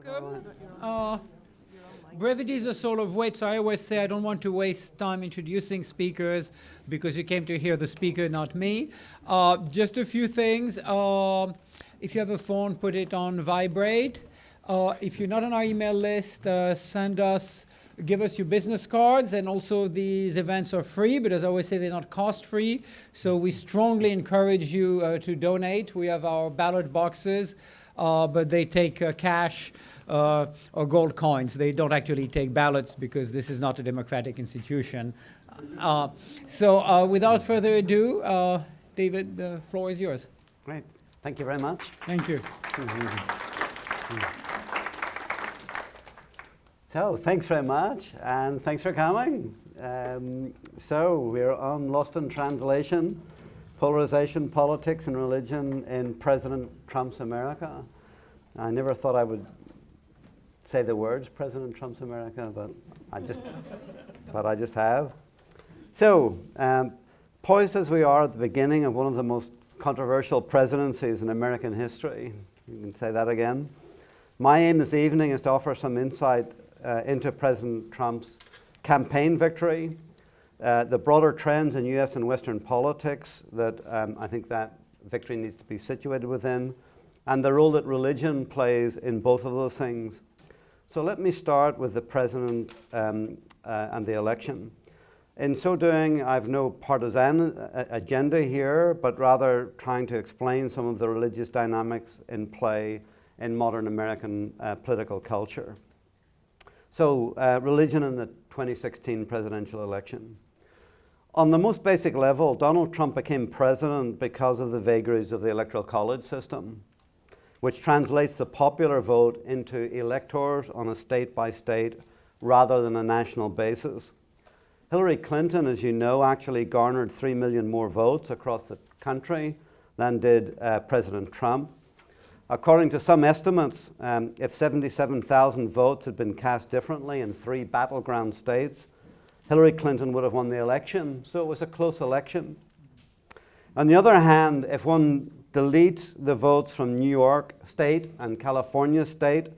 Welcome. Brevity is a soul of weight, so I always say I don't want to waste time introducing speakers because you came to hear the speaker, not me. Just a few things. If you have a phone, put it on vibrate. If you're not on our email list, give us your business cards, and also these events are free, but as I always say, they're not cost-free. So we strongly encourage you to donate. We have our ballot boxes, but they take cash or gold coins. They don't actually take ballots because this is not a democratic institution. So without further ado, David, the floor is yours. Great. Thank you very much. Thank you. So, thanks very much, and thanks for coming. So, we're on Lost in Translation, Polarization, Politics, and Religion in President Trump's America. I never thought I would say the words President Trump's America, but I just have. So, poised as we are at the beginning of one of the most controversial presidencies in American history, you can say that again. My aim this evening is to offer some insight into President Trump's campaign victory, the broader trends in US and Western politics that I think that victory needs to be situated within, and the role that religion plays in both of those things. So let me start with the president and the election. In so doing, I have no partisan agenda here, but rather trying to explain some of the religious dynamics in play in modern American political culture. So, religion in the 2016 presidential election. On the most basic level, Donald Trump became president because of the vagaries of the Electoral College system, which translates the popular vote into electors on a state-by-state rather than a national basis. Hillary Clinton, as you know, actually garnered 3 million more votes across the country than did President Trump. According to some estimates, if 77,000 votes had been cast differently in 3 battleground states, Hillary Clinton would have won the election, so it was a close election. On the other hand, if one deletes the votes from New York State and California State,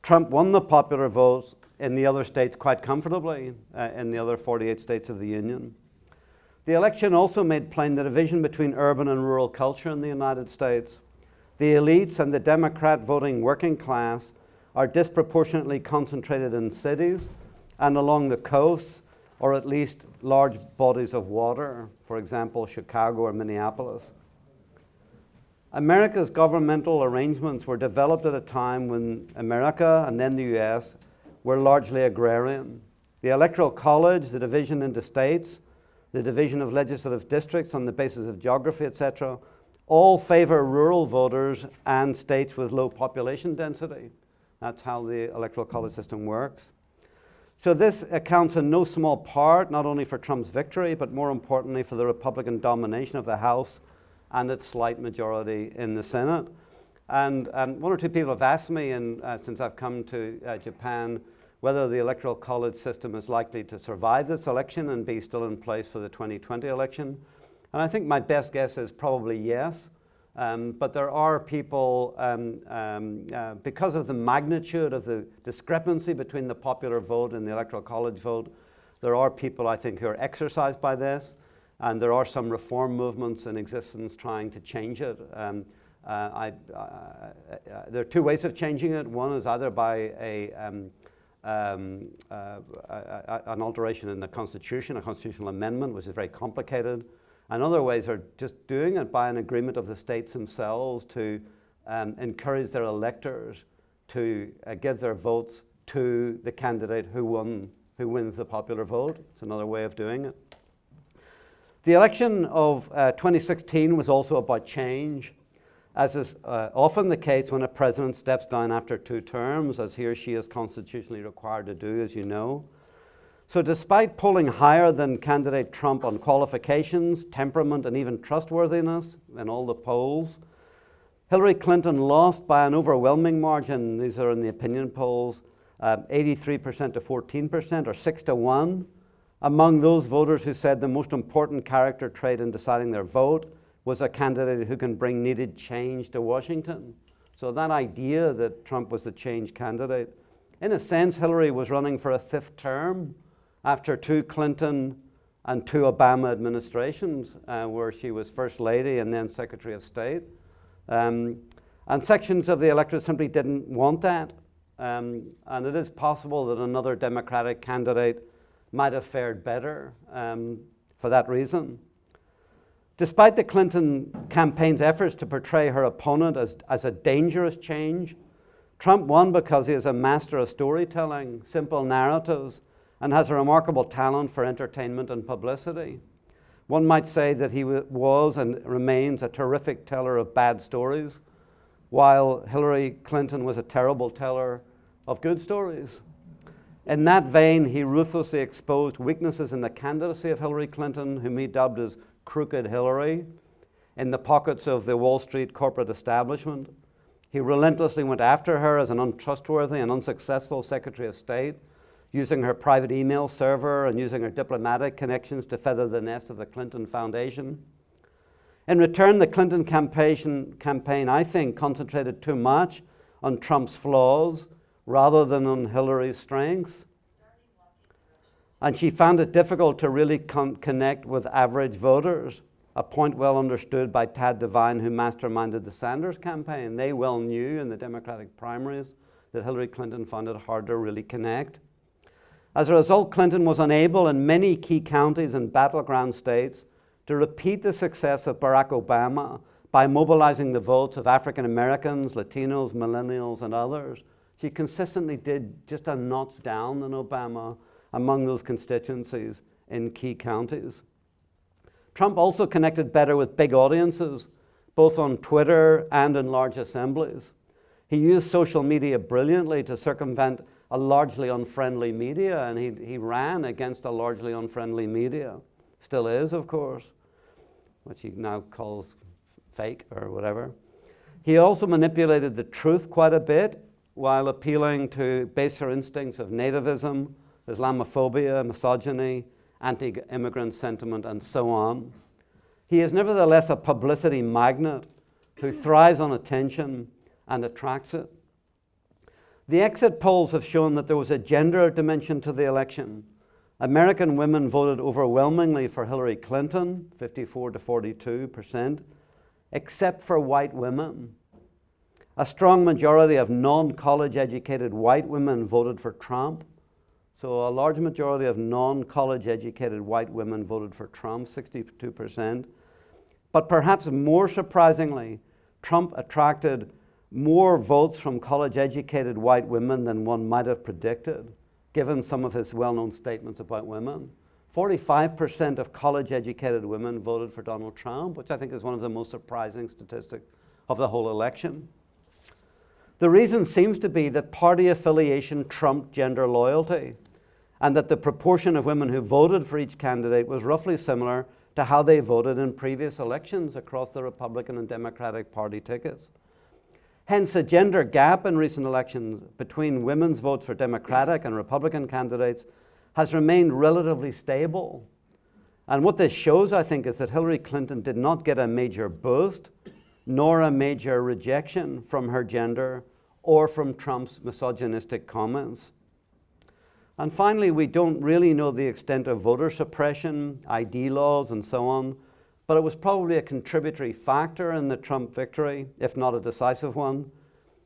Trump won the popular votes in the other states quite comfortably, in the other 48 states of the Union. The election also made plain the division between urban and rural culture in the United States. The elites and the Democrat voting working class are disproportionately concentrated in cities and along the coasts, or at least large bodies of water, for example, Chicago or Minneapolis. America's governmental arrangements were developed at a time when America and then the US were largely agrarian. The Electoral College, the division into states, the division of legislative districts on the basis of geography, etc., all favor rural voters and states with low population density. That's how the Electoral College system works. So this accounts in no small part, not only for Trump's victory, but more importantly for the Republican domination of the House and its slight majority in the Senate. And one or two people have asked me, since I've come to Japan, whether the Electoral College system is likely to survive this election and be still in place for the 2020 election. And I think my best guess is probably yes. But there are people, because of the magnitude of the discrepancy between the popular vote and the Electoral College vote, there are people, I think, who are exercised by this. And there are some reform movements in existence trying to change it. There are 2 ways of changing it. One is either by an alteration in the Constitution, a constitutional amendment, which is very complicated. And other ways are just doing it by an agreement of the states themselves to encourage their electors to give their votes to the candidate who wins the popular vote. It's another way of doing it. The election of 2016 was also about change, as is often the case when a president steps down after 2 terms, as he or she is constitutionally required to do, as you know. So despite polling higher than candidate Trump on qualifications, temperament, and even trustworthiness in all the polls, Hillary Clinton lost by an overwhelming margin. These are in the opinion polls, 83% to 14%, or 6-1, among those voters who said the most important character trait in deciding their vote was a candidate who can bring needed change to Washington. So that idea that Trump was the change candidate, in a sense, Hillary was running for a 5th term after 2 Clinton and 2 Obama administrations, where she was First Lady and then Secretary of State. And sections of the electorate simply didn't want that. And it is possible that another Democratic candidate might have fared better for that reason. Despite the Clinton campaign's efforts to portray her opponent as a dangerous change, Trump won because he is a master of storytelling, simple narratives, and has a remarkable talent for entertainment and publicity. One might say that he was and remains a terrific teller of bad stories, while Hillary Clinton was a terrible teller of good stories. In that vein, he ruthlessly exposed weaknesses in the candidacy of Hillary Clinton, whom he dubbed as Crooked Hillary, in the pockets of the Wall Street corporate establishment. He relentlessly went after her as an untrustworthy and unsuccessful Secretary of State, using her private email server and using her diplomatic connections to feather the nest of the Clinton Foundation. In return, the Clinton campaign, I think, concentrated too much on Trump's flaws rather than on Hillary's strengths. And she found it difficult to really connect with average voters, a point well understood by Tad Devine, who masterminded the Sanders campaign. They well knew in the Democratic primaries that Hillary Clinton found it hard to really connect. As a result, Clinton was unable in many key counties and battleground states to repeat the success of Barack Obama by mobilizing the votes of African Americans, Latinos, millennials, and others. She consistently did just a notch down than Obama among those constituencies in key counties. Trump also connected better with big audiences, both on Twitter and in large assemblies. He used social media brilliantly to circumvent a largely unfriendly media, and he ran against a largely unfriendly media. Still is, of course, which he now calls fake or whatever. He also manipulated the truth quite a bit while appealing to baser instincts of nativism, Islamophobia, misogyny, anti-immigrant sentiment, and so on. He is nevertheless a publicity magnet who thrives on attention and attracts it. The exit polls have shown that there was a gender dimension to the election. American women voted overwhelmingly for Hillary Clinton, 54 to 42%, except for white women. A strong majority of non-college educated white women voted for Trump. So a large majority of non-college educated white women voted for Trump, 62%. But perhaps more surprisingly, Trump attracted more votes from college-educated white women than one might have predicted, given some of his well-known statements about women. 45% of college-educated women voted for Donald Trump, which I think is one of the most surprising statistics of the whole election. The reason seems to be that party affiliation trumped gender loyalty, and that the proportion of women who voted for each candidate was roughly similar to how they voted in previous elections across the Republican and Democratic Party tickets. Hence, a gender gap in recent elections between women's votes for Democratic and Republican candidates has remained relatively stable. And what this shows, I think, is that Hillary Clinton did not get a major boost, nor a major rejection from her gender or from Trump's misogynistic comments. And finally, we don't really know the extent of voter suppression, ID laws, and so on, but it was probably a contributory factor in the Trump victory, if not a decisive one.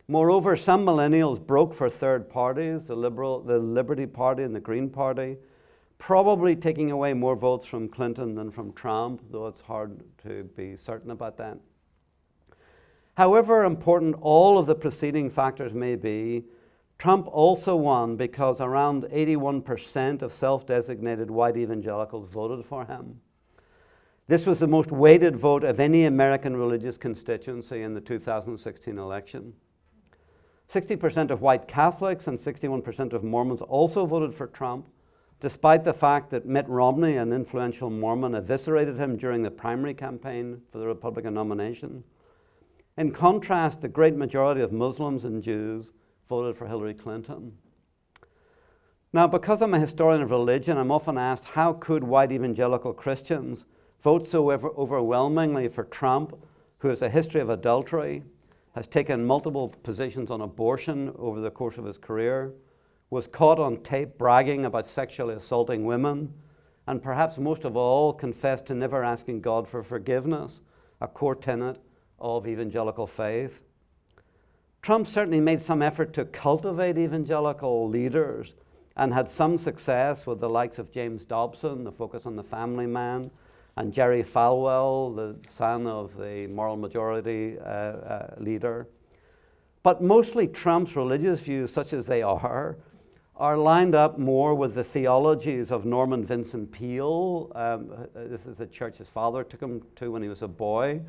Moreover, some millennials broke for third parties, the Liberty Party and the Green Party, probably taking away more votes from Clinton than from Trump, though it's hard to be certain about that. However important all of the preceding factors may be, Trump also won because around 81% of self-designated white evangelicals voted for him. This was the most weighted vote of any American religious constituency in the 2016 election. 60% of white Catholics and 61% of Mormons also voted for Trump, despite the fact that Mitt Romney, an influential Mormon, eviscerated him during the primary campaign for the Republican nomination. In contrast, the great majority of Muslims and Jews voted for Hillary Clinton. Now, because I'm a historian of religion, I'm often asked, how could white evangelical Christians vote so overwhelmingly for Trump, who has a history of adultery, has taken multiple positions on abortion over the course of his career, was caught on tape bragging about sexually assaulting women, and perhaps most of all, confessed to never asking God for forgiveness, a core tenet of evangelical faith. Trump certainly made some effort to cultivate evangelical leaders and had some success with the likes of James Dobson, the focus on the family man, and Jerry Falwell, the son of the moral majority leader. But mostly Trump's religious views, such as they are lined up more with the theologies of Norman Vincent Peale. This is the church his father took him to when he was a boy.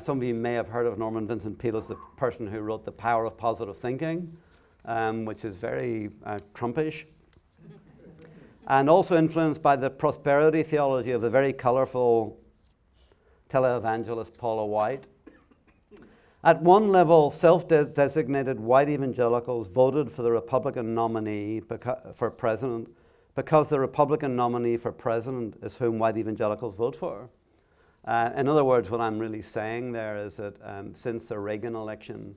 Some of you may have heard of Norman Vincent Peale as the person who wrote The Power of Positive Thinking, which is very Trumpish. And also influenced by the prosperity theology of the very colorful televangelist Paula White. At one level, self-designated white evangelicals voted for the Republican nominee for president because the Republican nominee for president is whom white evangelicals vote for. In other words, what I'm really saying there is that since the Reagan election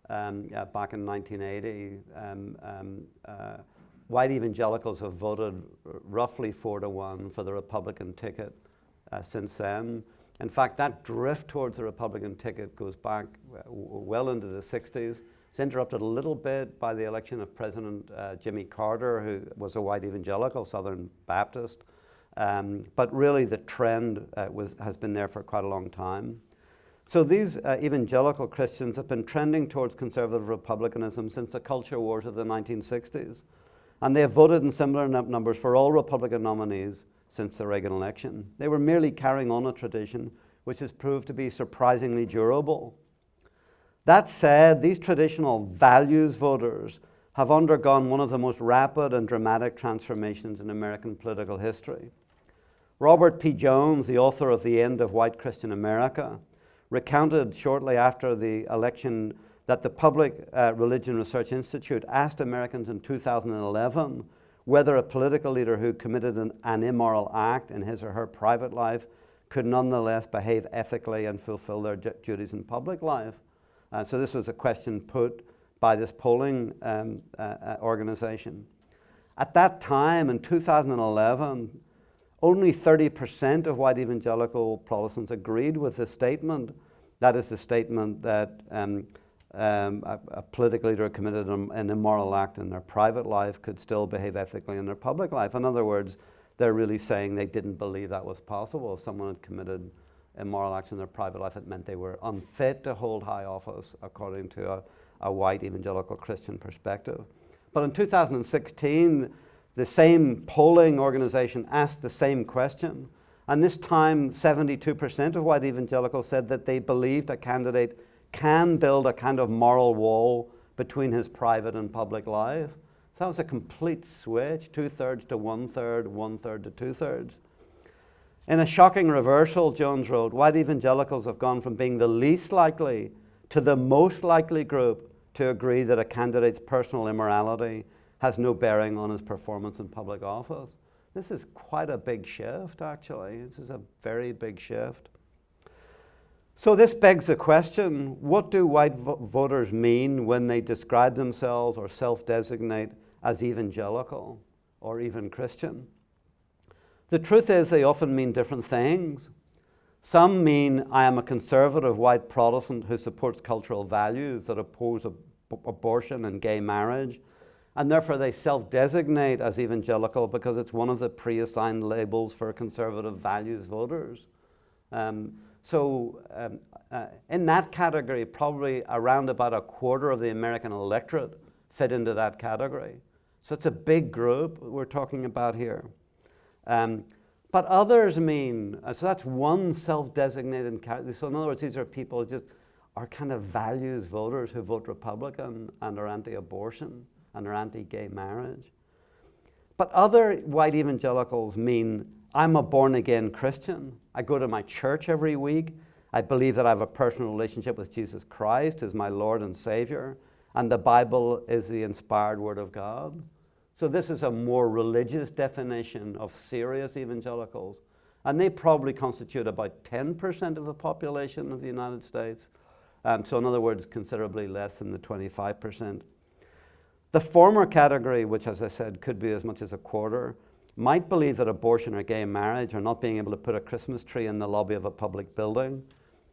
back in 1980, white evangelicals have voted roughly 4-1 for the Republican ticket since then. In fact, that drift towards the Republican ticket goes back well into the 60s. It's interrupted a little bit by the election of President Jimmy Carter, who was a white evangelical Southern Baptist. But really the trend has been there for quite a long time. So these evangelical Christians have been trending towards conservative republicanism since the culture wars of the 1960s. And they have voted in similar numbers for all Republican nominees since the Reagan election. They were merely carrying on a tradition which has proved to be surprisingly durable. That said, these traditional values voters have undergone one of the most rapid and dramatic transformations in American political history. Robert P. Jones, the author of The End of White Christian America, recounted shortly after the election that the Public Religion Research Institute asked Americans in 2011 whether a political leader who committed an immoral act in his or her private life could nonetheless behave ethically and fulfill their duties in public life. So this was a question put by this polling organization. At that time, in 2011, only 30% of white evangelical Protestants agreed with this statement. That is the statement that a political leader who committed an immoral act in their private life could still behave ethically in their public life. In other words, they're really saying they didn't believe that was possible. If someone had committed immoral acts in their private life, it meant they were unfit to hold high office, according to a white evangelical Christian perspective. But in 2016, the same polling organization asked the same question, and this time 72% of white evangelicals said that they believed a candidate can build a kind of moral wall between his private and public life. So that was a complete switch, 2/3 to 1/3, 1/3 to 2/3. In a shocking reversal, Jones wrote, white evangelicals have gone from being the least likely to the most likely group to agree that a candidate's personal immorality has no bearing on his performance in public office. This is quite a big shift, actually. This is a very big shift. So this begs the question, what do white voters mean when they describe themselves or self-designate as evangelical or even Christian? The truth is they often mean different things. Some mean I am a conservative white Protestant who supports cultural values that oppose abortion and gay marriage, and therefore they self-designate as evangelical because it's one of the pre-assigned labels for conservative values voters. In that category, probably around about a quarter of the American electorate fit into that category. So it's a big group we're talking about here. But others mean, so that's one self-designated category. So in other words, these are people who just are kind of values voters who vote Republican and are anti-abortion and are anti-gay marriage. But other white evangelicals mean I'm a born-again Christian. I go to my church every week. I believe that I have a personal relationship with Jesus Christ, who's my Lord and Savior, and the Bible is the inspired Word of God. So this is a more religious definition of serious evangelicals, and they probably constitute about 10% of the population of the United States. So in other words, considerably less than the 25%. The former category, which as I said could be as much as a quarter, might believe that abortion or gay marriage or not being able to put a Christmas tree in the lobby of a public building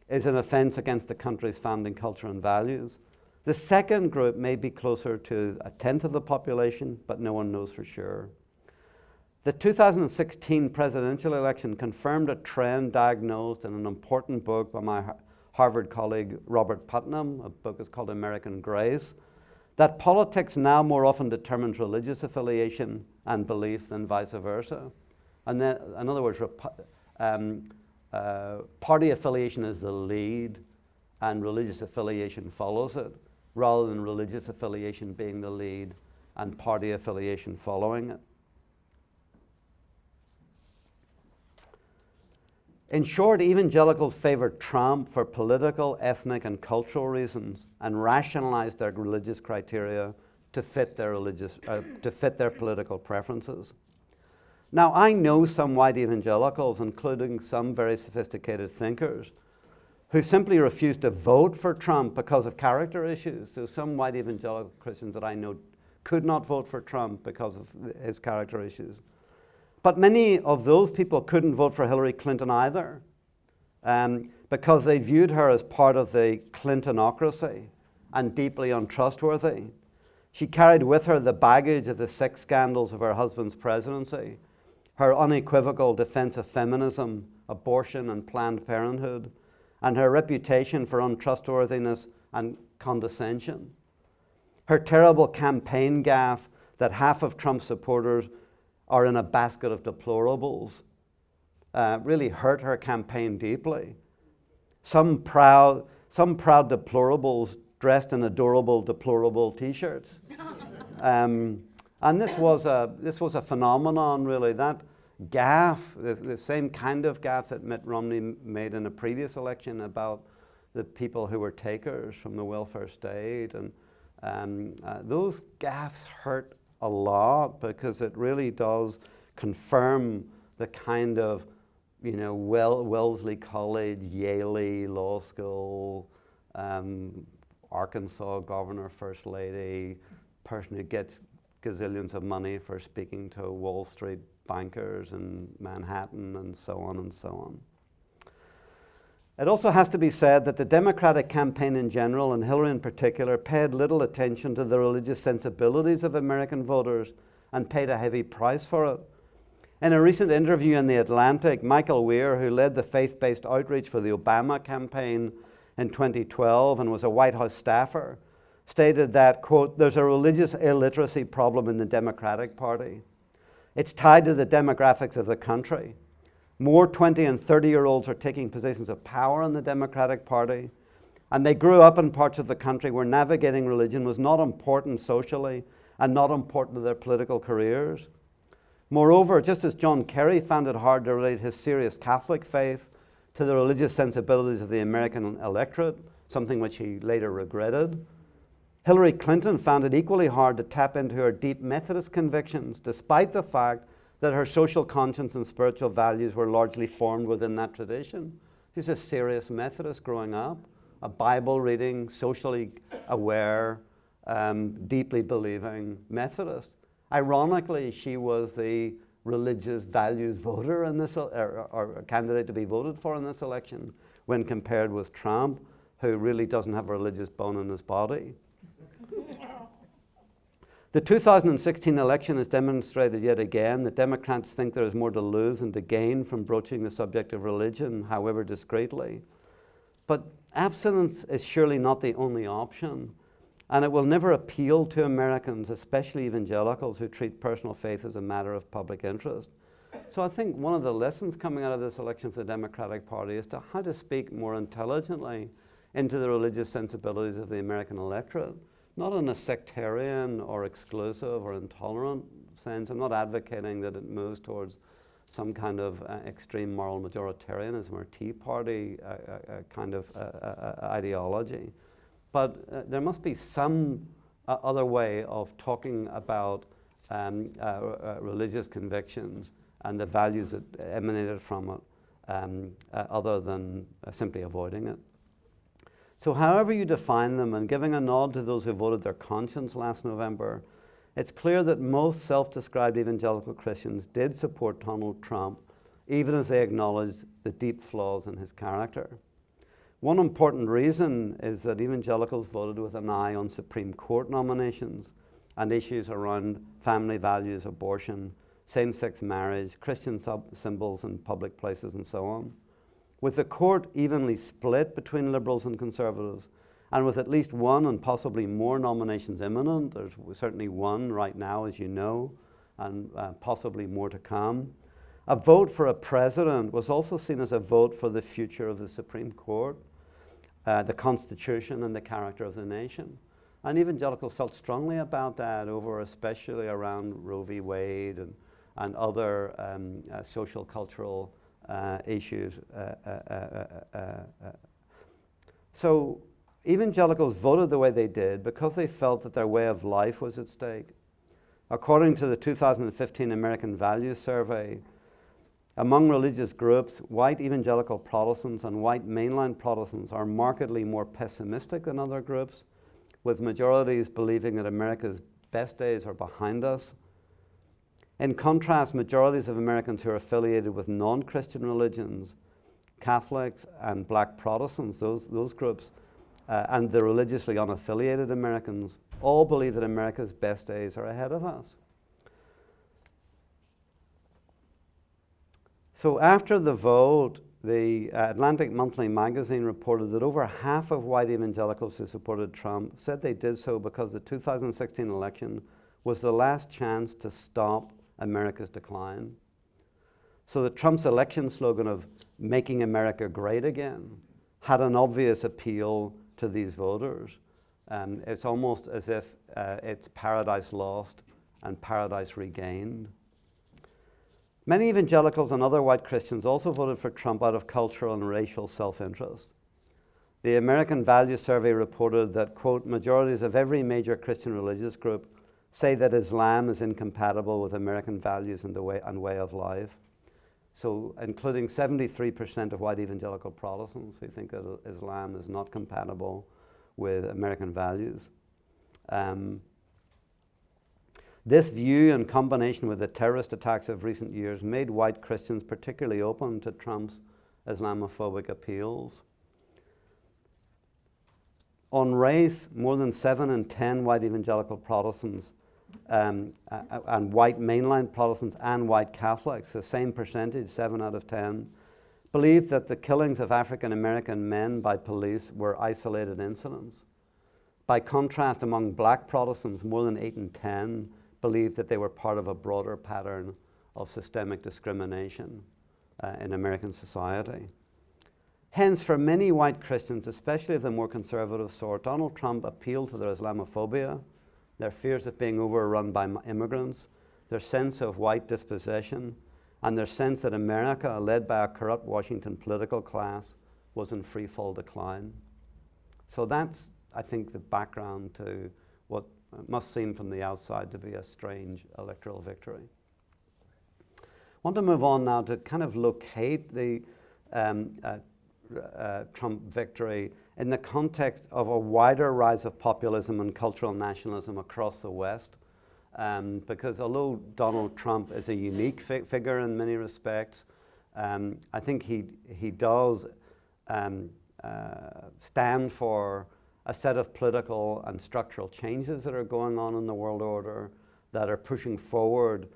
is an offense against the country's founding culture and values. The second group may be closer to a tenth of the population, but no one knows for sure. The 2016 presidential election confirmed a trend diagnosed in an important book by my Harvard colleague Robert Putnam. A book is called American Grace, that politics now more often determines religious affiliation and belief than vice versa. And then, in other words, party affiliation is the lead and religious affiliation follows it, rather than religious affiliation being the lead and party affiliation following it. In short, evangelicals favor Trump for political, ethnic, and cultural reasons and rationalize their religious criteria to fit their political preferences. Now, I know some white evangelicals, including some very sophisticated thinkers, who simply refuse to vote for Trump because of character issues. So some white evangelical Christians that I know could not vote for Trump because of his character issues. But many of those people couldn't vote for Hillary Clinton either, because they viewed her as part of the Clintonocracy and deeply untrustworthy. She carried with her the baggage of the sex scandals of her husband's presidency, her unequivocal defense of feminism, abortion, and Planned Parenthood, and her reputation for untrustworthiness and condescension. Her terrible campaign gaffe that half of Trump's supporters are in a basket of deplorables really hurt her campaign deeply. Some proud deplorables dressed in adorable deplorable T-shirts. And this was a phenomenon, really. That gaffe, the same kind of gaffe that Mitt Romney made in a previous election about the people who were takers from the welfare state, and those gaffes hurt a lot because it really does confirm the kind of, Wellesley College, Yale Law School, Arkansas governor, first lady, person who gets gazillions of money for speaking to Wall Street bankers in Manhattan, and so on and so on. It also has to be said that the Democratic campaign in general, and Hillary in particular, paid little attention to the religious sensibilities of American voters and paid a heavy price for it. In a recent interview in The Atlantic, Michael Weir, who led the faith-based outreach for the Obama campaign in 2012 and was a White House staffer, stated that, quote, "There's a religious illiteracy problem in the Democratic Party. It's tied to the demographics of the country. More 20 and 30-year-olds are taking positions of power in the Democratic Party, and they grew up in parts of the country where navigating religion was not important socially and not important to their political careers. Moreover, just as John Kerry found it hard to relate his serious Catholic faith to the religious sensibilities of the American electorate, something which he later regretted, Hillary Clinton found it equally hard to tap into her deep Methodist convictions, despite the fact that her social conscience and spiritual values were largely formed within that tradition. She's a serious Methodist growing up, a Bible-reading, socially aware, deeply believing Methodist. Ironically, she was the religious values voter in this, or candidate to be voted for in this election, when compared with Trump, who really doesn't have a religious bone in his body. The 2016 election has demonstrated yet again that Democrats think there is more to lose than to gain from broaching the subject of religion, however discreetly. But abstinence is surely not the only option, and it will never appeal to Americans, especially evangelicals, who treat personal faith as a matter of public interest. So I think one of the lessons coming out of this election for the Democratic Party is to how to speak more intelligently into the religious sensibilities of the American electorate. Not in a sectarian or exclusive or intolerant sense. I'm not advocating that it moves towards some kind of extreme moral majoritarianism or Tea Party kind of ideology. But there must be some other way of talking about religious convictions and the values that emanated from it, other than simply avoiding it. So however you define them, and giving a nod to those who voted their conscience last November, it's clear that most self-described evangelical Christians did support Donald Trump, even as they acknowledged the deep flaws in his character. One important reason is that evangelicals voted with an eye on Supreme Court nominations and issues around family values, abortion, same-sex marriage, Christian symbols in public places, and so on. With the court evenly split between liberals and conservatives, and with at least one and possibly more nominations imminent, there's certainly one right now, as you know, and possibly more to come, a vote for a president was also seen as a vote for the future of the Supreme Court, the Constitution, and the character of the nation. And evangelicals felt strongly about that, especially around Roe v. Wade and other social, cultural issues. So evangelicals voted the way they did because they felt that their way of life was at stake. According to the 2015 American Values Survey, among religious groups, white evangelical Protestants and white mainline Protestants are markedly more pessimistic than other groups, with majorities believing that America's best days are behind us. In contrast, majorities of Americans who are affiliated with non-Christian religions, Catholics and Black Protestants, those groups, and the religiously unaffiliated Americans, all believe that America's best days are ahead of us. So after the vote, the Atlantic Monthly magazine reported that over half of white evangelicals who supported Trump said they did so because the 2016 election was the last chance to stop America's decline. So that Trump's election slogan of "Making America Great Again" had an obvious appeal to these voters. It's almost as if it's paradise lost and paradise regained. Many evangelicals and other white Christians also voted for Trump out of cultural and racial self-interest. The American Values Survey reported that, quote, majorities of every major Christian religious group say that Islam is incompatible with American values and way of life. So including 73% of white evangelical Protestants who think that Islam is not compatible with American values. This view, in combination with the terrorist attacks of recent years, made white Christians particularly open to Trump's Islamophobic appeals. On race, more than 7 in 10 white evangelical Protestants and white mainline Protestants and white Catholics, the same percentage, 7 out of 10, believed that the killings of African American men by police were isolated incidents. By contrast, among Black Protestants, more than 8 in 10 believed that they were part of a broader pattern of systemic discrimination in American society. Hence, for many white Christians, especially of the more conservative sort, Donald Trump appealed to their Islamophobia, their fears of being overrun by immigrants, their sense of white dispossession, and their sense that America, led by a corrupt Washington political class, was in free fall decline. So that's, I think, the background to what must seem from the outside to be a strange electoral victory. I want to move on now to kind of locate the Trump victory in the context of a wider rise of populism and cultural nationalism across the West. Because although Donald Trump is a unique figure in many respects, I think he does stand for a set of political and structural changes that are going on in the world order that are pushing forward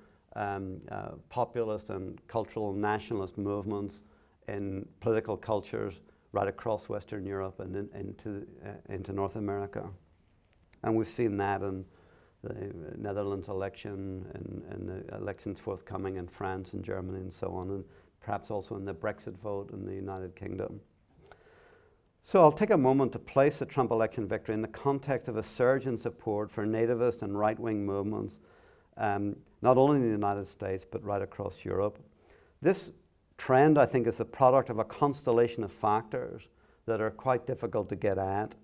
populist and cultural nationalist movements in political cultures right across Western Europe and into North America. And we've seen that in the Netherlands election and the elections forthcoming in France and Germany and so on, and perhaps also in the Brexit vote in the United Kingdom. So I'll take a moment to place the Trump election victory in the context of a surge in support for nativist and right-wing movements, not only in the United States, but right across Europe. This trend, I think, is the product of a constellation of factors that are quite difficult to get at.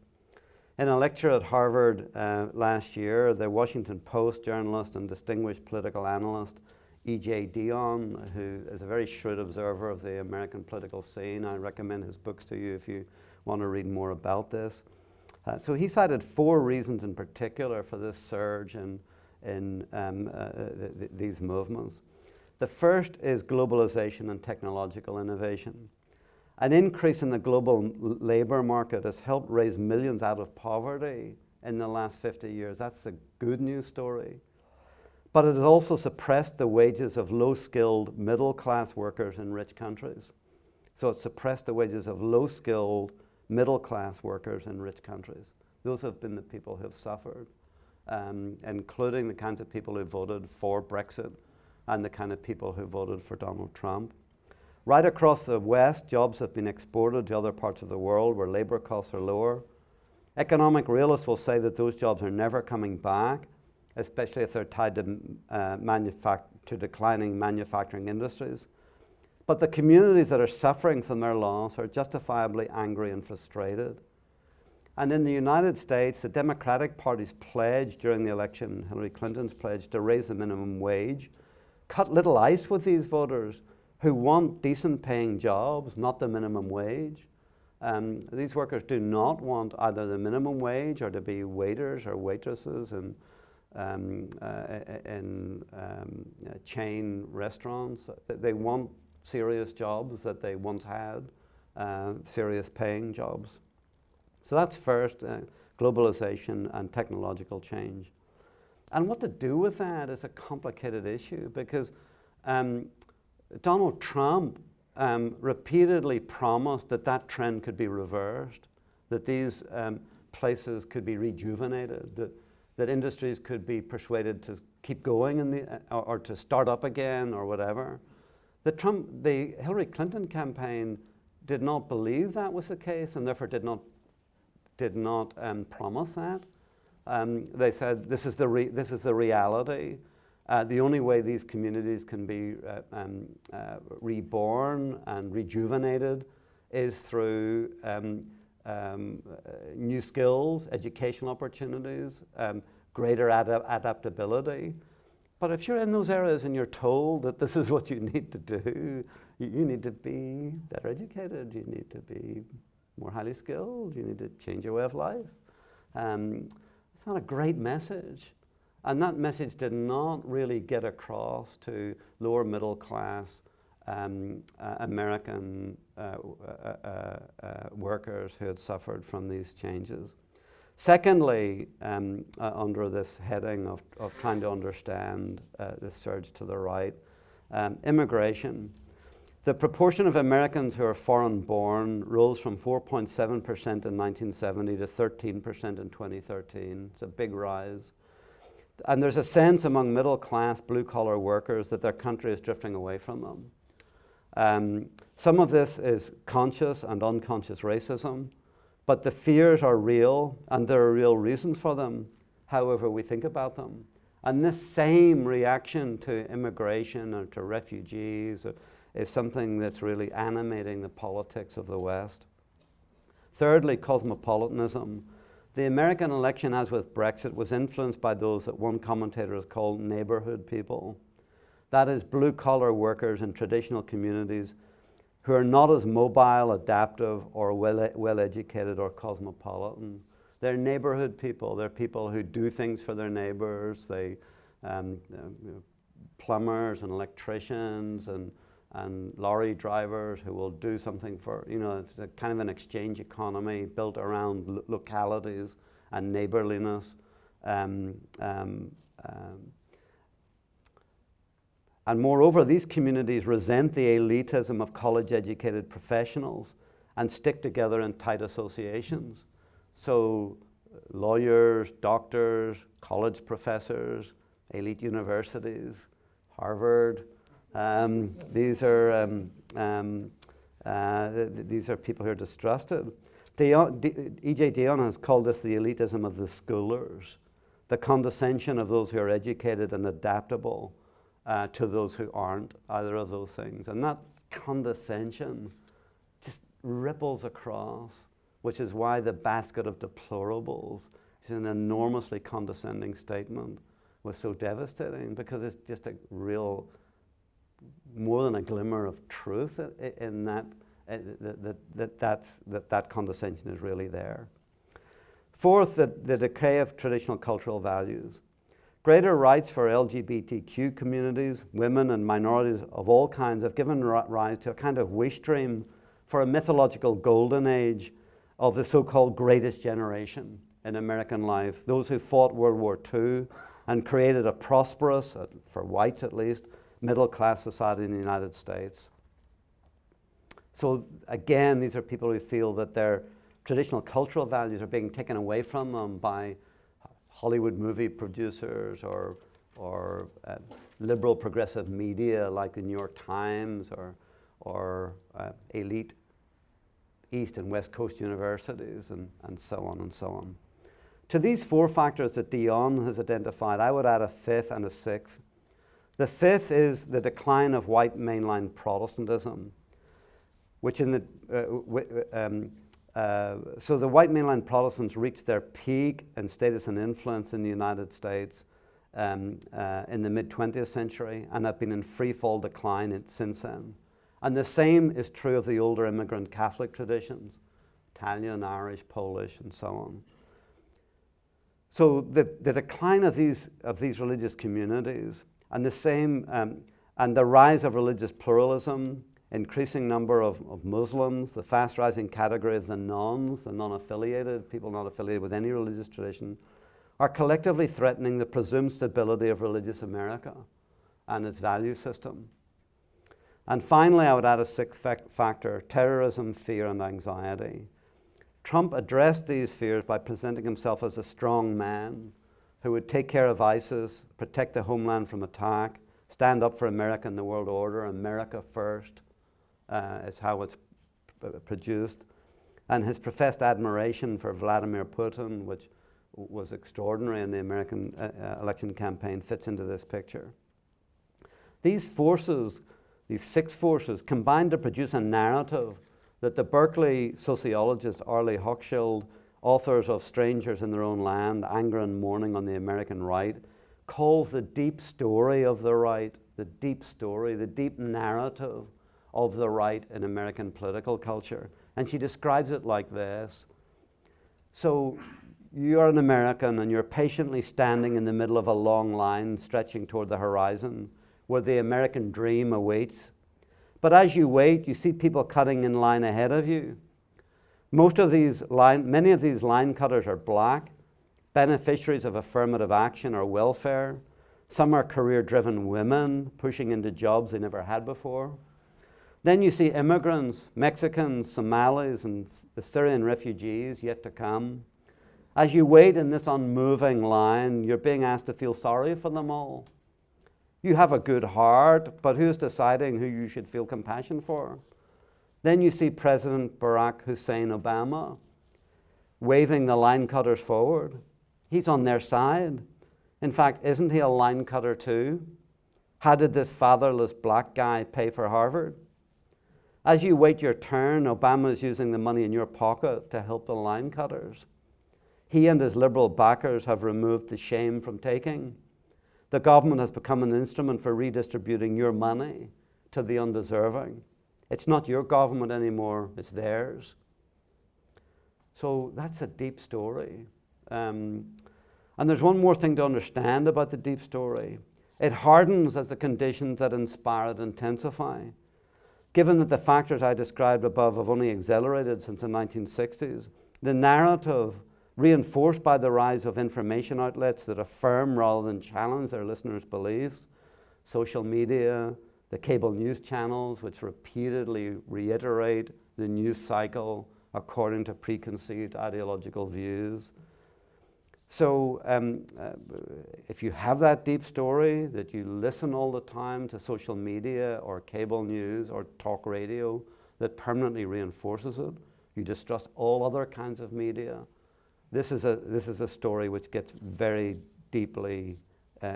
In a lecture at Harvard last year, the Washington Post journalist and distinguished political analyst E.J. Dionne, who is a very shrewd observer of the American political scene. I recommend his books to you if you want to read more about this. So he cited 4 reasons in particular for this surge in these movements. The first is globalization and technological innovation. An increase in the global labor market has helped raise millions out of poverty in the last 50 years. That's a good news story. But it has also suppressed the wages of low-skilled middle-class workers in rich countries. So it suppressed the wages of low-skilled middle-class workers in rich countries. Those have been the people who have suffered, including the kinds of people who voted for Brexit and the kind of people who voted for Donald Trump. Right across the West, jobs have been exported to other parts of the world where labor costs are lower. Economic realists will say that those jobs are never coming back, especially if they're tied to declining manufacturing industries. But the communities that are suffering from their loss are justifiably angry and frustrated. And in the United States, the Democratic Party's pledge during the election, Hillary Clinton's pledge to raise the minimum wage, cut little ice with these voters who want decent paying jobs, not the minimum wage. These workers do not want either the minimum wage or to be waiters or waitresses in chain restaurants. They want serious jobs that they once had, serious paying jobs. So that's first, globalization and technological change. And what to do with that is a complicated issue because Donald Trump repeatedly promised that that trend could be reversed, that these places could be rejuvenated, that industries could be persuaded to keep going or to start up again or whatever. The Hillary Clinton campaign did not believe that was the case and therefore did not promise that. They said this is the reality. The only way these communities can be reborn and rejuvenated is through new skills, educational opportunities, greater adaptability. But if you're in those areas and you're told that this is what you need to do, you need to be better educated, you need to be more highly skilled, you need to change your way of life. It's not a great message. And that message did not really get across to lower middle class American workers who had suffered from these changes. Secondly, under this heading of trying to understand this surge to the right, immigration. The proportion of Americans who are foreign-born rose from 4.7% in 1970 to 13% in 2013. It's a big rise. And there's a sense among middle-class, blue-collar workers that their country is drifting away from them. Some of this is conscious and unconscious racism, but the fears are real, and there are real reasons for them, however we think about them. And this same reaction to immigration or to refugees is something that's really animating the politics of the West. Thirdly, cosmopolitanism. The American election, as with Brexit, was influenced by those that one commentator has called neighborhood people. That is, blue-collar workers in traditional communities who are not as mobile, adaptive, or well-educated or cosmopolitan. They're neighborhood people. They're people who do things for their neighbors. They, plumbers and electricians and lorry drivers who will do something for, it's a kind of an exchange economy built around localities and neighborliness. And moreover, these communities resent the elitism of college-educated professionals and stick together in tight associations. So lawyers, doctors, college professors, elite universities, Harvard, these are people who are distrusted. E.J. Dionne has called this the elitism of the schoolers, the condescension of those who are educated and adaptable to those who aren't either of those things. And that condescension just ripples across, which is why the basket of deplorables is an enormously condescending statement was so devastating, because it's just a real more than a glimmer of truth in that that condescension is really there. Fourth, the decay of traditional cultural values. Greater rights for LGBTQ communities, women and minorities of all kinds have given rise to a kind of wish dream for a mythological golden age of the so-called greatest generation in American life, those who fought World War II and created a prosperous, for whites at least, middle-class society in the United States. So again, these are people who feel that their traditional cultural values are being taken away from them by Hollywood movie producers or liberal progressive media like the New York Times or elite East and West Coast universities and so on and so on. To these four factors that Dion has identified, I would add a fifth and a sixth. The fifth is the decline of white mainline Protestantism, which in the so the white mainline Protestants reached their peak in status and influence in the United States in the mid-20th century and have been in free fall decline since then. And the same is true of the older immigrant Catholic traditions, Italian, Irish, Polish, and so on. So the decline of these religious communities and the same and the rise of religious pluralism, increasing number of Muslims, the fast rising category of the nones, the non-affiliated, people not affiliated with any religious tradition, are collectively threatening the presumed stability of religious America and its value system. And finally, I would add a sixth factor, terrorism, fear, and anxiety. Trump addressed these fears by presenting himself as a strong man who would take care of ISIS, protect the homeland from attack, stand up for America and the world order, America first, is how it's produced. And his professed admiration for Vladimir Putin, which was extraordinary in the American election campaign, fits into this picture. These forces, these six forces, combined to produce a narrative that the Berkeley sociologist Arlie Hochschild, authors of Strangers in Their Own Land, Anger and Mourning on the American Right, calls the deep story of the right, the deep story, the deep narrative of the right in American political culture. And she describes it like this. So you're an American and you're patiently standing in the middle of a long line stretching toward the horizon where the American dream awaits. But as you wait, you see people cutting in line ahead of you. Many of these line cutters are black, beneficiaries of affirmative action or welfare. Some are career-driven women pushing into jobs they never had before. Then you see immigrants, Mexicans, Somalis, and the Syrian refugees yet to come. As you wait in this unmoving line, you're being asked to feel sorry for them all. You have a good heart, but who's deciding who you should feel compassion for? Then you see President Barack Hussein Obama waving the line cutters forward. He's on their side. In fact, isn't he a line cutter too? How did this fatherless black guy pay for Harvard? As you wait your turn, Obama is using the money in your pocket to help the line cutters. He and his liberal backers have removed the shame from taking. The government has become an instrument for redistributing your money to the undeserving. It's not your government anymore, it's theirs. So that's a deep story. And there's one more thing to understand about the deep story. It hardens as the conditions that inspire it intensify. Given that the factors I described above have only accelerated since the 1960s, the narrative reinforced by the rise of information outlets that affirm rather than challenge their listeners' beliefs, social media, the cable news channels which repeatedly reiterate the news cycle according to preconceived ideological views. So if you have that deep story, that you listen all the time to social media or cable news or talk radio that permanently reinforces it, you distrust all other kinds of media, this is a story which gets very deeply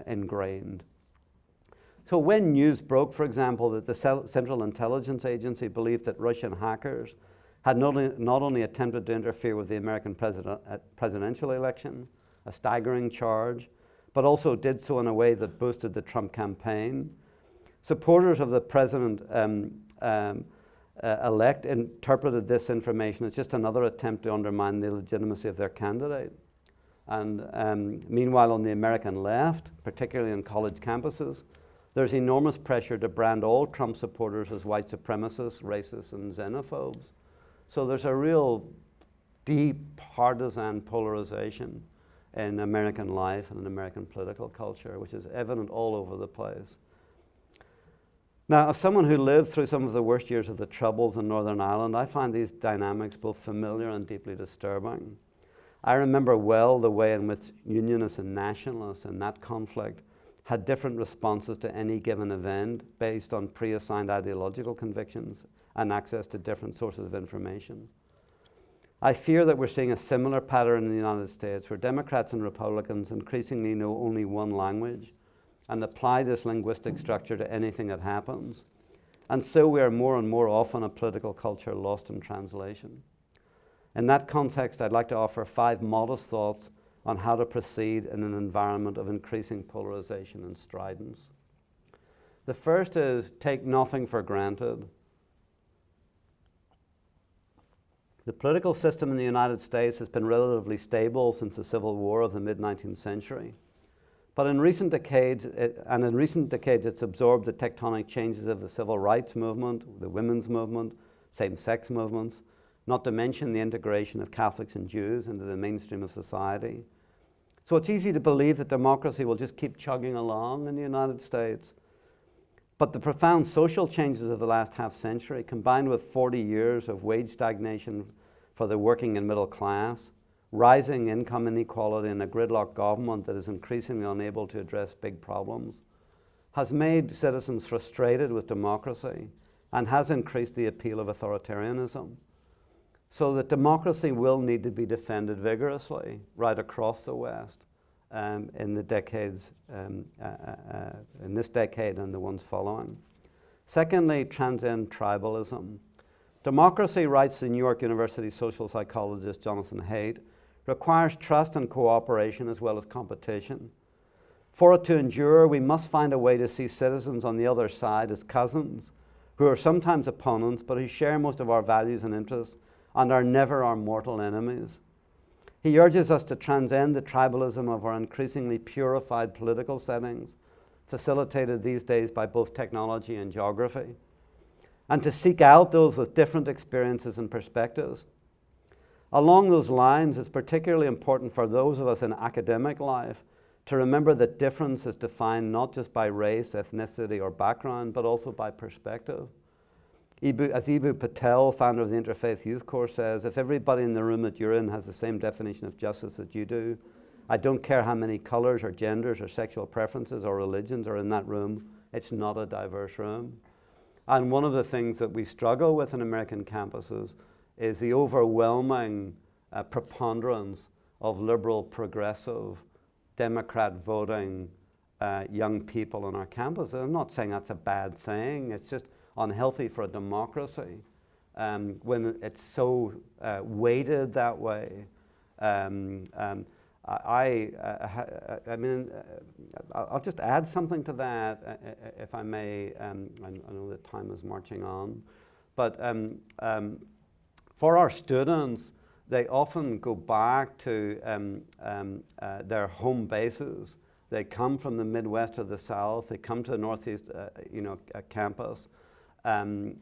ingrained. So when news broke, for example, that the Central Intelligence Agency believed that Russian hackers had not only attempted to interfere with the American presidential election, a staggering charge, but also did so in a way that boosted the Trump campaign. Supporters of the president-elect interpreted this information as just another attempt to undermine the legitimacy of their candidate. And meanwhile, on the American left, particularly on college campuses, there's enormous pressure to brand all Trump supporters as white supremacists, racists, and xenophobes. So there's a real deep partisan polarization in American life and in American political culture, which is evident all over the place. Now, as someone who lived through some of the worst years of the Troubles in Northern Ireland, I find these dynamics both familiar and deeply disturbing. I remember well the way in which Unionists and Nationalists in that conflict had different responses to any given event based on pre-assigned ideological convictions and access to different sources of information. I fear that we're seeing a similar pattern in the United States, where Democrats and Republicans increasingly know only one language and apply this linguistic structure to anything that happens. And so we are more and more often a political culture lost in translation. In that context, I'd like to offer 5 modest thoughts on how to proceed in an environment of increasing polarization and stridence. The first is take nothing for granted. The political system in the United States has been relatively stable since the Civil War of the mid-19th century. But in recent decades, it's absorbed the tectonic changes of the civil rights movement, the women's movement, same-sex movements, not to mention the integration of Catholics and Jews into the mainstream of society. So it's easy to believe that democracy will just keep chugging along in the United States. But the profound social changes of the last half century, combined with 40 years of wage stagnation for the working and middle class, rising income inequality, and a gridlock government that is increasingly unable to address big problems, has made citizens frustrated with democracy and has increased the appeal of authoritarianism. So that democracy will need to be defended vigorously right across the West in the decades, in this decade and the ones following. Secondly, transcend tribalism. Democracy, writes the New York University social psychologist Jonathan Haidt, requires trust and cooperation as well as competition. For it to endure, we must find a way to see citizens on the other side as cousins, who are sometimes opponents, but who share most of our values and interests and are never our mortal enemies. He urges us to transcend the tribalism of our increasingly purified political settings, facilitated these days by both technology and geography, and to seek out those with different experiences and perspectives. Along those lines, it's particularly important for those of us in academic life to remember that difference is defined not just by race, ethnicity, or background, but also by perspective. As Eboo Patel, founder of the Interfaith Youth Course, says, if everybody in the room that you're in has the same definition of justice that you do, I don't care how many colors or genders or sexual preferences or religions are in that room, it's not a diverse room. And one of the things that we struggle with in American campuses is the overwhelming preponderance of liberal, progressive, Democrat voting young people on our campuses. I'm not saying that's a bad thing, it's just unhealthy for a democracy when it's so weighted that way. I mean, I'll just add something to that, if I may. I know that time is marching on, but for our students, they often go back to their home bases. They come from the Midwest or the South. They come to the Northeast, campus, and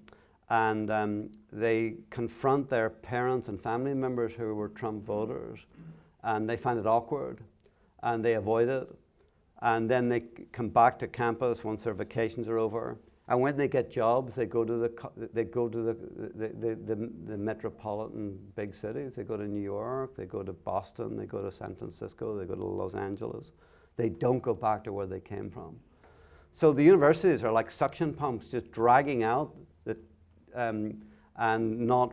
they confront their parents and family members who were Trump voters, and they find it awkward, and they avoid it, and then they come back to campus once their vacations are over. And when they get jobs, they go to the metropolitan big cities. They go to New York, they go to Boston, they go to San Francisco, they go to Los Angeles. They don't go back to where they came from. So the universities are like suction pumps, just dragging out and not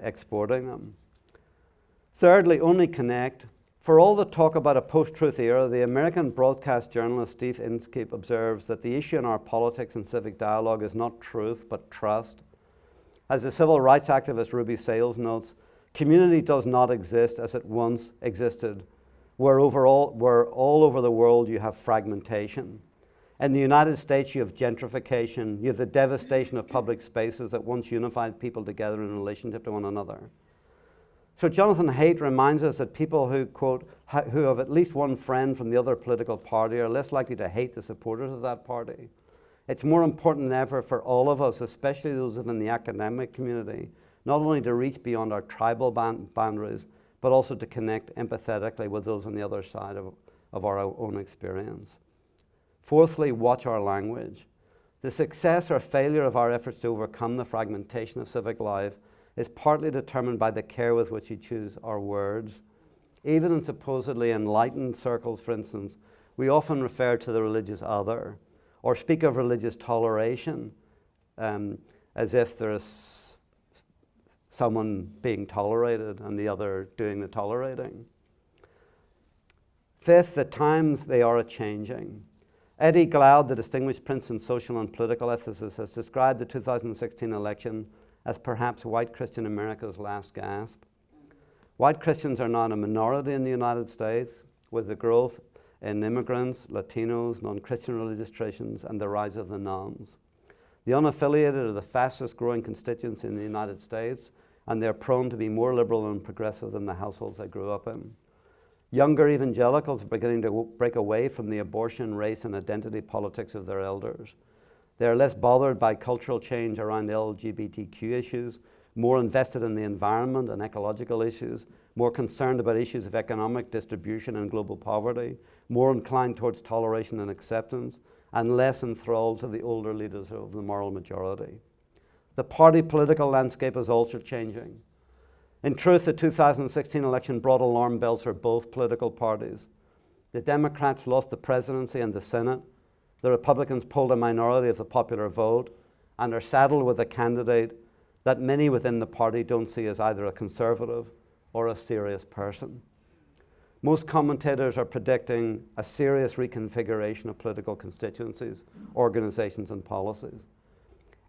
exporting them. Thirdly, only connect. For all the talk about a post-truth era, the American broadcast journalist Steve Inskeep observes that the issue in our politics and civic dialogue is not truth, but trust. As the civil rights activist Ruby Sales notes, community does not exist as it once existed, where all over the world you have fragmentation. In the United States, you have gentrification, you have the devastation of public spaces that once unified people together in relationship to one another. So Jonathan Haidt reminds us that people who, quote, who have at least one friend from the other political party are less likely to hate the supporters of that party. It's more important than ever for all of us, especially those within the academic community, not only to reach beyond our tribal boundaries, but also to connect empathetically with those on the other side of our own experience. Fourthly, watch our language. The success or failure of our efforts to overcome the fragmentation of civic life is partly determined by the care with which we choose our words. Even in supposedly enlightened circles, for instance, we often refer to the religious other, or speak of religious toleration as if there is someone being tolerated and the other doing the tolerating. Fifth, the times they are a-changing. Eddie Glaude, the distinguished Princeton social and political ethicist, has described the 2016 election as perhaps white Christian America's last gasp. White Christians are not a minority in the United States, with the growth in immigrants, Latinos, non-Christian religious traditions, and the rise of the nones. The unaffiliated are the fastest growing constituency in the United States, and they're prone to be more liberal and progressive than the households they grew up in. Younger evangelicals are beginning to break away from the abortion, race, and identity politics of their elders. They are less bothered by cultural change around LGBTQ issues, more invested in the environment and ecological issues, more concerned about issues of economic distribution and global poverty, more inclined towards toleration and acceptance, and less enthralled to the older leaders of the moral majority. The party political landscape is also changing. In truth, the 2016 election brought alarm bells for both political parties. The Democrats lost the presidency and the Senate. The Republicans pulled a minority of the popular vote and are saddled with a candidate that many within the party don't see as either a conservative or a serious person. Most commentators are predicting a serious reconfiguration of political constituencies, organizations, and policies.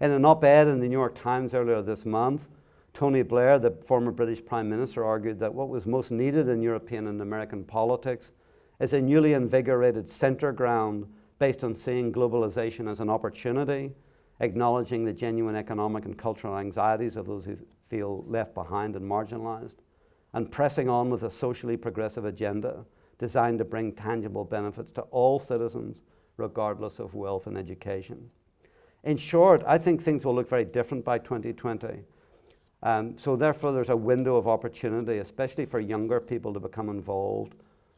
In an op-ed in the New York Times earlier this month, Tony Blair, the former British Prime Minister, argued that what was most needed in European and American politics is a newly invigorated center ground based on seeing globalization as an opportunity, acknowledging the genuine economic and cultural anxieties of those who feel left behind and marginalized, and pressing on with a socially progressive agenda designed to bring tangible benefits to all citizens, regardless of wealth and education. In short, I think things will look very different by 2020. So therefore, there's a window of opportunity, especially for younger people to become involved,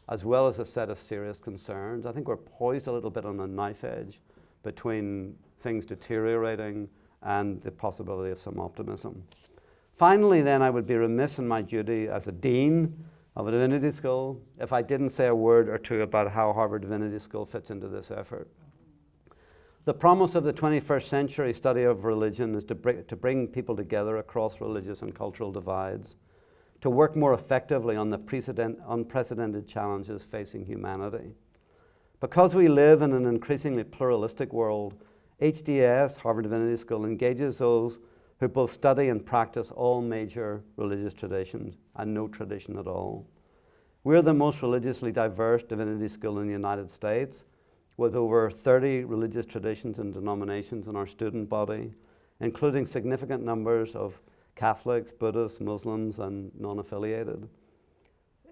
as well as a set of serious concerns. I think we're poised a little bit on a knife edge between things deteriorating and the possibility of some optimism. Finally, then, I would be remiss in my duty as a dean of a divinity school if I didn't say a word or two about how Harvard Divinity School fits into this effort. The promise of the 21st century study of religion is to bring people together across religious and cultural divides, to work more effectively on the unprecedented challenges facing humanity. Because we live in an increasingly pluralistic world, HDS, Harvard Divinity School, engages those who both study and practice all major religious traditions and no tradition at all. We're the most religiously diverse divinity school in the United States, with over 30 religious traditions and denominations in our student body, including significant numbers of Catholics, Buddhists, Muslims, and non-affiliated.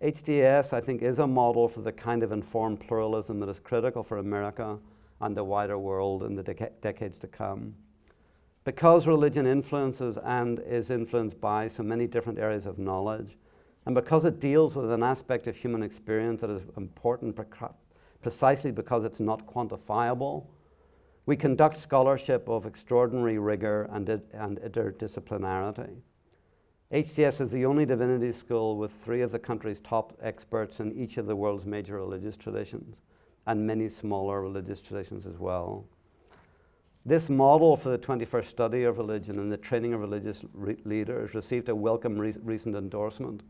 HDS, I think, is a model for the kind of informed pluralism that is critical for America and the wider world in the decades to come. Because religion influences and is influenced by so many different areas of knowledge, and because it deals with an aspect of human experience that is important precisely because it's not quantifiable, we conduct scholarship of extraordinary rigor and interdisciplinarity. HDS is the only divinity school with 3 of the country's top experts in each of the world's major religious traditions, and many smaller religious traditions as well. This model for the 21st study of religion and the training of religious leaders received a welcome recent endorsement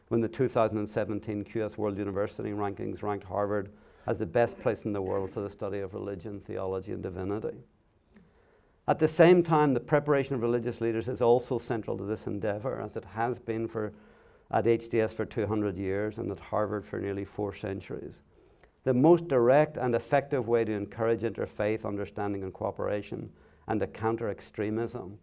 when the 2017 QS World University Rankings ranked Harvard as the best place in the world for the study of religion, theology, and divinity. At the same time, the preparation of religious leaders is also central to this endeavor, as it has been at HDS for 200 years and at Harvard for nearly 4 centuries. The most direct and effective way to encourage interfaith understanding and cooperation and to counter extremism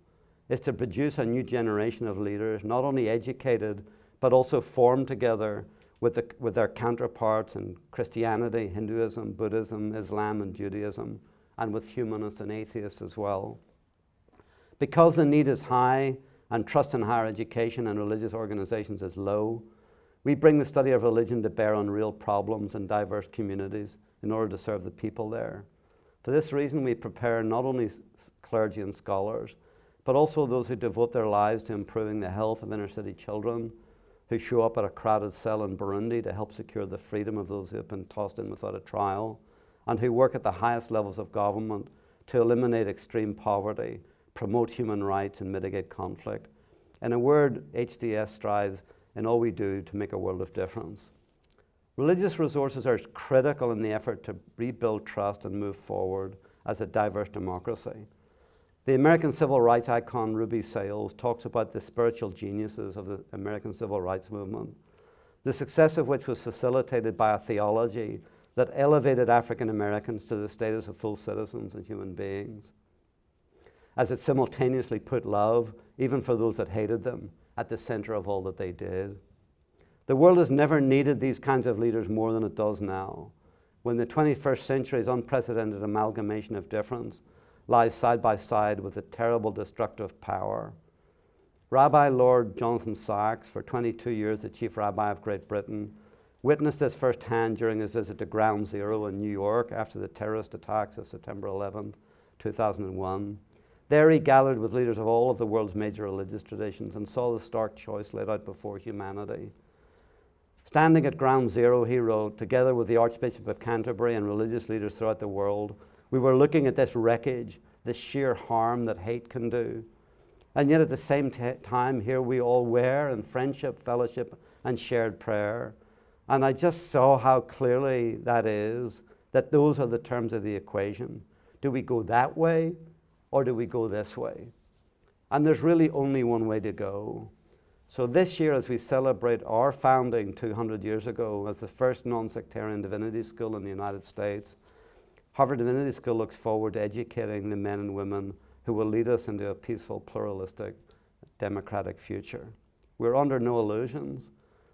is to produce a new generation of leaders, not only educated, but also formed together with their counterparts in Christianity, Hinduism, Buddhism, Islam, and Judaism, and with humanists and atheists as well. Because the need is high and trust in higher education and religious organizations is low, we bring the study of religion to bear on real problems in diverse communities in order to serve the people there. For this reason, we prepare not only clergy and scholars, but also those who devote their lives to improving the health of inner city children, who show up at a crowded cell in Burundi to help secure the freedom of those who have been tossed in without a trial, and who work at the highest levels of government to eliminate extreme poverty, promote human rights, and mitigate conflict. In a word, HDS strives in all we do to make a world of difference. Religious resources are critical in the effort to rebuild trust and move forward as a diverse democracy. The American civil rights icon Ruby Sales talks about the spiritual geniuses of the American civil rights movement, the success of which was facilitated by a theology that elevated African Americans to the status of full citizens and human beings, as it simultaneously put love, even for those that hated them, at the center of all that they did. The world has never needed these kinds of leaders more than it does now, when the 21st century's unprecedented amalgamation of difference lies side by side with a terrible destructive power. Rabbi Lord Jonathan Sacks, for 22 years the chief rabbi of Great Britain, witnessed this firsthand during his visit to Ground Zero in New York after the terrorist attacks of September 11, 2001. There he gathered with leaders of all of the world's major religious traditions and saw the stark choice laid out before humanity. Standing at Ground Zero, he wrote, together with the Archbishop of Canterbury and religious leaders throughout the world, we were looking at this wreckage, the sheer harm that hate can do. And yet at the same time, here we all were in friendship, fellowship, and shared prayer. And I just saw how clearly that is, that those are the terms of the equation. Do we go that way, or do we go this way? And there's really only one way to go. So this year, as we celebrate our founding 200 years ago as the first non-sectarian divinity school in the United States, Harvard Divinity School looks forward to educating the men and women who will lead us into a peaceful, pluralistic, democratic future. We're under no illusions.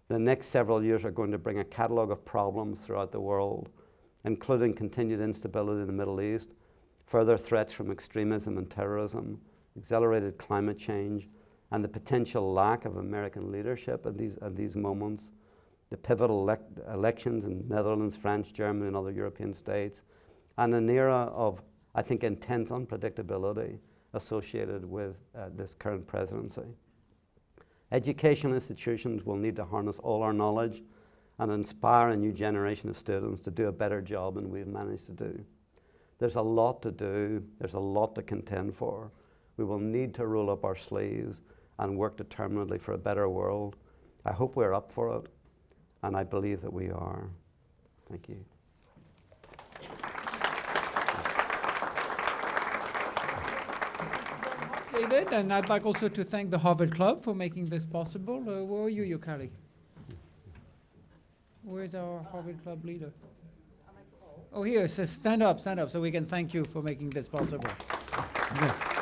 The next several years are going to bring a catalog of problems throughout the world, including continued instability in the Middle East, further threats from extremism and terrorism, accelerated climate change, and the potential lack of American leadership at these moments, the pivotal elections in Netherlands, France, Germany, and other European states, and an era of, I think, intense unpredictability associated with this current presidency. Educational institutions will need to harness all our knowledge and inspire a new generation of students to do a better job than we've managed to do. There's a lot to do. There's a lot to contend for. We will need to roll up our sleeves and work determinedly for a better world. I hope we're up for it, and I believe that we are. Thank you. David, and I'd like also to thank the Harvard Club for making this possible. Where are you, Yukari? Where's our Harvard Club leader? Oh, here, it says stand up, so we can thank you for making this possible. Yeah.